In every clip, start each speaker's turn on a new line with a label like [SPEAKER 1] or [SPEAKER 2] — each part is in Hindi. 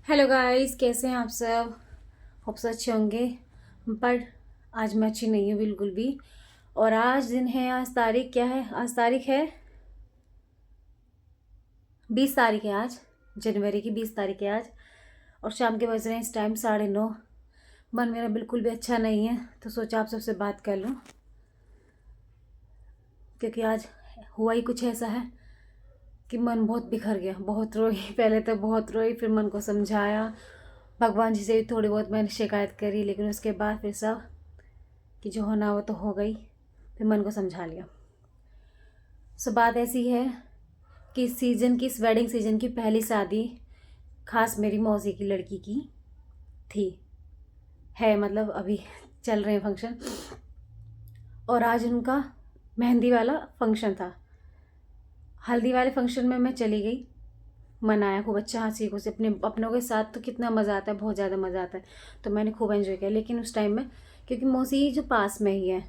[SPEAKER 1] हेलो गाइस, कैसे हैं आप सब। होप से अच्छे होंगे। पर आज मैं अच्छी नहीं हूँ बिल्कुल भी। और आज दिन है, आज तारीख क्या है, आज तारीख है 20 तारीख है आज। जनवरी की 20 तारीख है आज। और शाम के बज रहे हैं इस टाइम 9:30। मन मेरा बिल्कुल भी अच्छा नहीं है, तो सोचा आप सबसे बात कर लूँ, क्योंकि आज हुआ ही कुछ ऐसा है कि मन बहुत बिखर गया। बहुत रोई, पहले तो बहुत रोई, फिर मन को समझाया, भगवान जी से भी थोड़ी बहुत मैंने शिकायत करी, लेकिन उसके बाद फिर सब कि जो होना वो तो हो गई। फिर मन को समझा लिया। सो बात ऐसी है कि इस सीज़न की, इस वेडिंग सीज़न की पहली शादी खास मेरी मौसी की लड़की की थी, है मतलब अभी चल रहे हैं फंक्शन। और आज उनका मेहंदी वाला फंक्शन था। हल्दी वाले फंक्शन में मैं चली गई, मनाया खूब अच्छा, हंसी खुशी अपने अपनों के साथ तो कितना मज़ा आता है, बहुत ज़्यादा मज़ा आता है। तो मैंने खूब एंजॉय किया। लेकिन उस टाइम में, क्योंकि मौसी जो पास में ही है,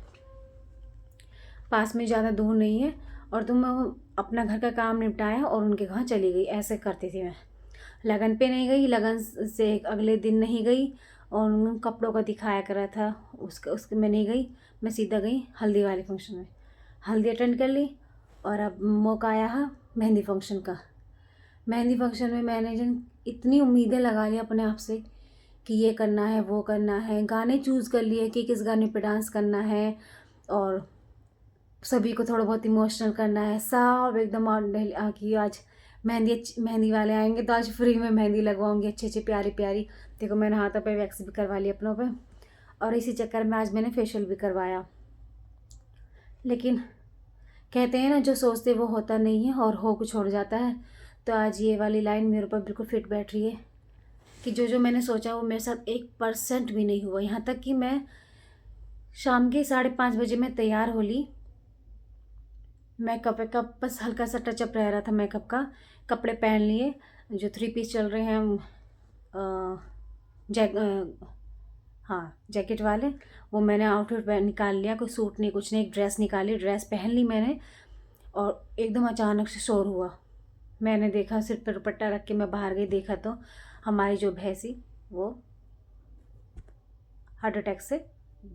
[SPEAKER 1] पास में ज़्यादा दूर नहीं है, और तो मैं अपना घर का काम निपटाया और उनके घर चली गई। ऐसे करती थी मैं। लगन पे नहीं गई, लगन से अगले दिन नहीं गई, और उन कपड़ों का दिखाया करा था, उसके उसके मैं नहीं गई। मैं सीधा गई हल्दी वाले फंक्शन में, हल्दी अटेंड कर ली। और अब मौका आया है मेहंदी फंक्शन का। मेहंदी फंक्शन में मैंने जन इतनी उम्मीदें लगा ली अपने आप से कि ये करना है, वो करना है, गाने चूज़ कर लिए कि किस गाने पे डांस करना है, और सभी को थोड़ा बहुत इमोशनल करना है, सब एकदम कि आज मेहंदी वाले आएंगे तो आज फ्री में मेहंदी लगवाऊंगी, अच्छी अच्छी प्यारी प्यारी। देखो, मैंने हाथों पे वैक्स भी करवा ली अपनों पे, और इसी चक्कर में आज मैंने फेशियल भी करवाया। लेकिन कहते हैं ना, जो सोचते वो होता नहीं है, और हो कुछ और जाता है। तो आज ये वाली लाइन मेरे ऊपर बिल्कुल फिट बैठ रही है कि जो जो मैंने सोचा वो मेरे साथ 1% भी नहीं हुआ। यहाँ तक कि मैं शाम के 5:30 बजे मैं तैयार हो ली। मेकअप वेकअप बस हल्का सा टचअप रह रहा था मेकअप का। कपड़े पहन लिए, जो 3 पीस चल रहे हैं, अ, जैक हाँ, जैकेट वाले, वो मैंने आउटफिट निकाल लिया। कोई सूट नहीं, कुछ नहीं, एक ड्रेस निकाली, ड्रेस पहन ली मैंने। और एकदम अचानक से शोर हुआ। मैंने देखा, सिर पर दुपट्टा रख के मैं बाहर गई, देखा तो हमारी जो भैंसी वो हार्ट अटैक से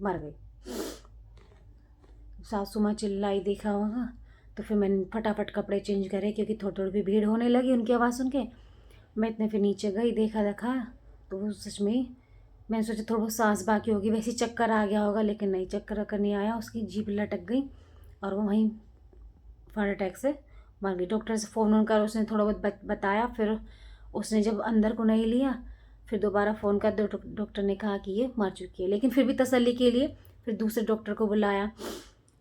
[SPEAKER 1] मर गई। सासू माँ चिल्लाई, देखा होगा। तो फिर मैंने फटाफट कपड़े चेंज करे, क्योंकि थोड़ी थोड़ी भी भीड़ होने लगी उनकी आवाज़ सुन के। मैं इतने फिर नीचे गई, देखा तो वो सच में, मैंने सोचा थोड़ा बहुत सांस बाकी होगी, वैसे ही चक्कर आ गया होगा, लेकिन नहीं, चक्कर वक्कर नहीं आया। उसकी जीभ लटक गई और वो वहीं हार्ट अटैक से मर गई। डॉक्टर से फ़ोन कर उसने थोड़ा बहुत बताया। फिर उसने जब अंदर को नहीं लिया, फिर दोबारा फ़ोन कर दो, डॉक्टर ने कहा कि ये मर चुकी है। लेकिन फिर भी तसल्ली के लिए फिर दूसरे डॉक्टर को बुलाया।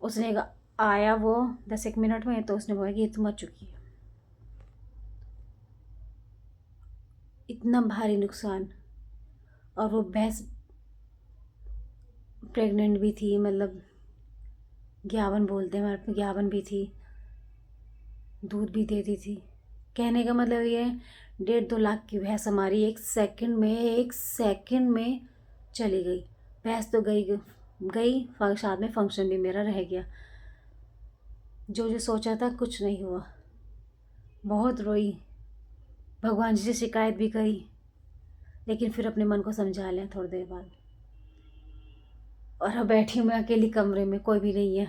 [SPEAKER 1] उसने आया वो 10 एक मिनट में, तो उसने बोला कि ये तो मर चुकी है। इतना भारी नुकसान। और वो भैंस प्रेग्नेंट भी थी, मतलब ग्यावन बोलते हैं हमारे पे, ग्यावन भी थी, दूध भी देती थी। कहने का मतलब ये है, 1.5-2 लाख की भैंस हमारी एक सेकंड में चली गई। भैंस तो गई गई, साथ में फंक्शन भी मेरा रह गया। जो जो सोचा था कुछ नहीं हुआ। बहुत रोई, भगवान जी से शिकायत भी करी, लेकिन फिर अपने मन को समझा लिया थोड़ी देर बाद। और अब बैठी हूँ मैं अकेली कमरे में, कोई भी नहीं है।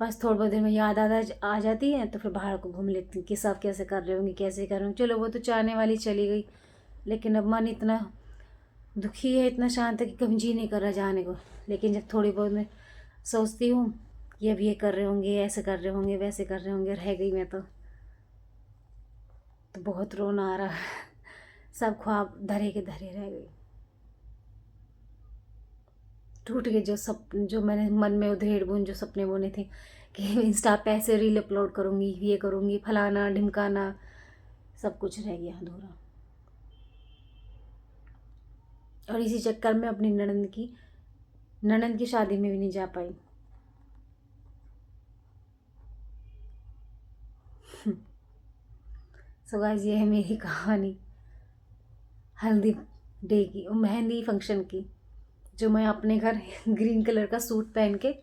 [SPEAKER 1] बस थोड़ी बहुत देर में याद आ जाती है, तो फिर बाहर को घूम लेती हूँ कि सब कैसे कर रहे होंगे, कैसे कर रहे होंगे। चलो, वो तो चाहने वाली चली गई, लेकिन अब मन इतना दुखी है, इतना शांत है कि कभी जी नहीं कर रहा जाने को। लेकिन जब थोड़ी बहुत मैं सोचती हूँ कि अब ये कर रहे होंगे, ऐसे कर रहे होंगे, वैसे कर रहे होंगे, रह गई मैं तो बहुत रोना आ रहा है। सब ख्वाब धरे के धरे रह गई, टूट गए। जो मैंने मन में उधेड़ बुन जो सपने बुने थे कि इंस्टा पे ऐसे रील अपलोड करूँगी, ये करूँगी, फलाना ढिमकाना, सब कुछ रह गया अधूरा। और इसी चक्कर में अपनी ननंद की शादी में भी नहीं जा पाई। सो गाइस, ये है मेरी कहानी हल्दी डे की, मेहंदी फंक्शन की, जो मैं अपने घर ग्रीन कलर का सूट पहन के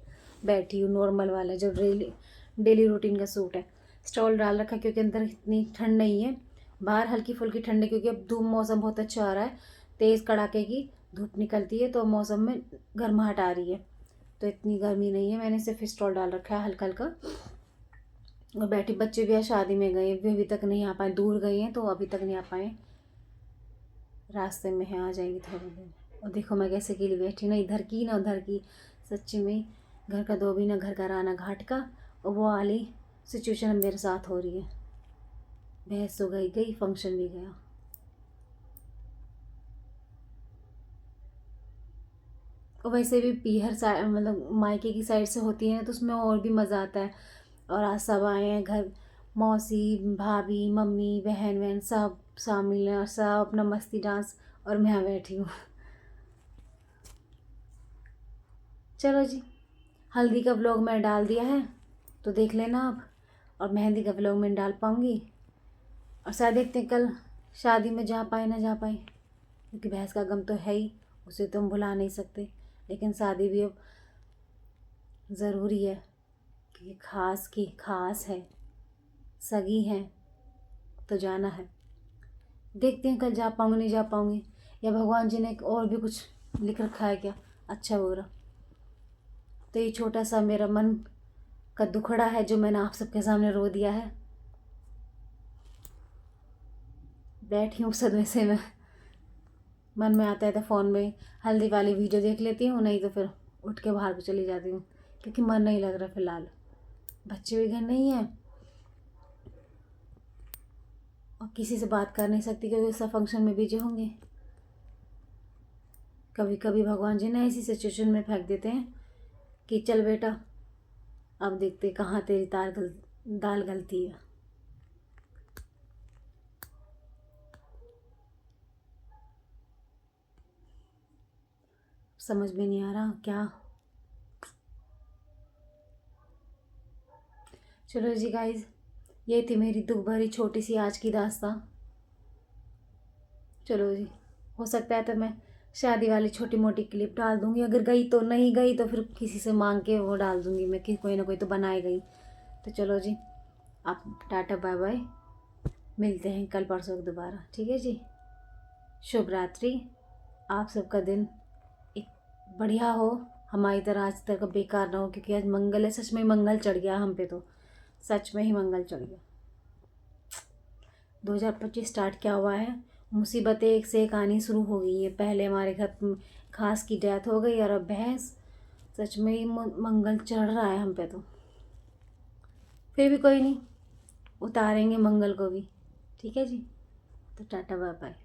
[SPEAKER 1] बैठी हूँ, नॉर्मल वाला जो डेली डेली रूटीन का सूट है। स्टॉल डाल रखा क्योंकि अंदर इतनी ठंड नहीं है, बाहर हल्की फुल्की ठंडी, क्योंकि अब धूप मौसम बहुत अच्छा आ रहा है, तेज़ कड़ाके की धूप निकलती है तो मौसम में गर्माहट आ रही है। तो इतनी गर्मी नहीं है, मैंने सिर्फ स्टॉल डाल रखा है हल्का हल्का। और बैठी, बच्चे भी आज शादी में गए, वे अभी तक नहीं आ पाए, दूर गए हैं तो अभी तक नहीं आ पाए, रास्ते में हैं, आ जाएंगे थोड़ी देर। और देखो मैं कैसे अकेली बैठी, ना इधर की ना उधर की, सच्ची में घर का दो भी ना घर का राना घाट का। और वो वाली सिचुएशन मेरे साथ हो रही है, बहस तो गई गई, फंक्शन भी गया। और वैसे भी पीहर साइड मतलब मायके की साइड से होती है तो उसमें और भी मज़ा आता है। और आज सब आए हैं घर, मौसी भाभी मम्मी बहन वहन सब शामिल हैं और सब अपना मस्ती डांस, और मैं यहाँ बैठी हूँ। चलो जी, हल्दी का व्लॉग मैं डाल दिया है तो देख लेना आप, और मेहंदी का व्लॉग मैं डाल पाऊँगी। और शायद देखते हैं कल शादी में जा पाए ना जा पाए, क्योंकि भैंस का गम तो है ही, उसे तो हम भुला नहीं सकते। लेकिन शादी भी अब ज़रूरी है, क्योंकि खास की खास है, सगी हैं तो जाना है। देखते हैं कल जा पाऊँगी नहीं जा पाऊँगी, या भगवान जी ने और भी कुछ लिख रखा है क्या अच्छा बुरा। तो ये छोटा सा मेरा मन का दुखड़ा है जो मैंने आप सबके सामने रो दिया है। बैठी हूँ सदमे से मैं, मन में आता है तो फ़ोन में हल्दी वाली वीडियो देख लेती हूँ, नहीं तो फिर उठ के बाहर को चली जाती हूँ, क्योंकि मन नहीं लग रहा फ़िलहाल। बच्चे भी घर नहीं हैं और किसी से बात कर नहीं सकती, क्योंकि सब फंक्शन में बिजी होंगे। कभी कभी भगवान जी ने ऐसी सिचुएशन में फेंक देते हैं कि चल बेटा, अब देखते कहाँ तेरी दाल गलती है। समझ में नहीं आ रहा क्या। चलो जी गाइज, ये थी मेरी दुख भरी छोटी सी आज की दास्तां। चलो जी, हो सकता है तो मैं शादी वाली छोटी मोटी क्लिप डाल दूँगी, अगर गई तो, नहीं गई तो फिर किसी से मांग के वो डाल दूँगी मैं, कि कोई ना कोई तो बनाए गई। तो चलो जी, आप टाटा बाय बाय, मिलते हैं कल परसों दोबारा, ठीक है जी। शुभ रात्रि, आप सबका दिन एक बढ़िया हो, हमारी तरह आज तक बेकार ना हो, क्योंकि आज मंगल है, सच में मंगल चढ़ गया हम पे, तो सच में ही मंगल चढ़ गया। 2025 स्टार्ट क्या हुआ है, मुसीबतें एक से एक आनी शुरू हो गई हैं। पहले हमारे घर खास की डेथ हो गई, और अब भैंस, सच में ही मंगल चढ़ रहा है हम पे तो। फिर भी कोई नहीं, उतारेंगे मंगल को भी, ठीक है जी। तो टाटा बाय बाय।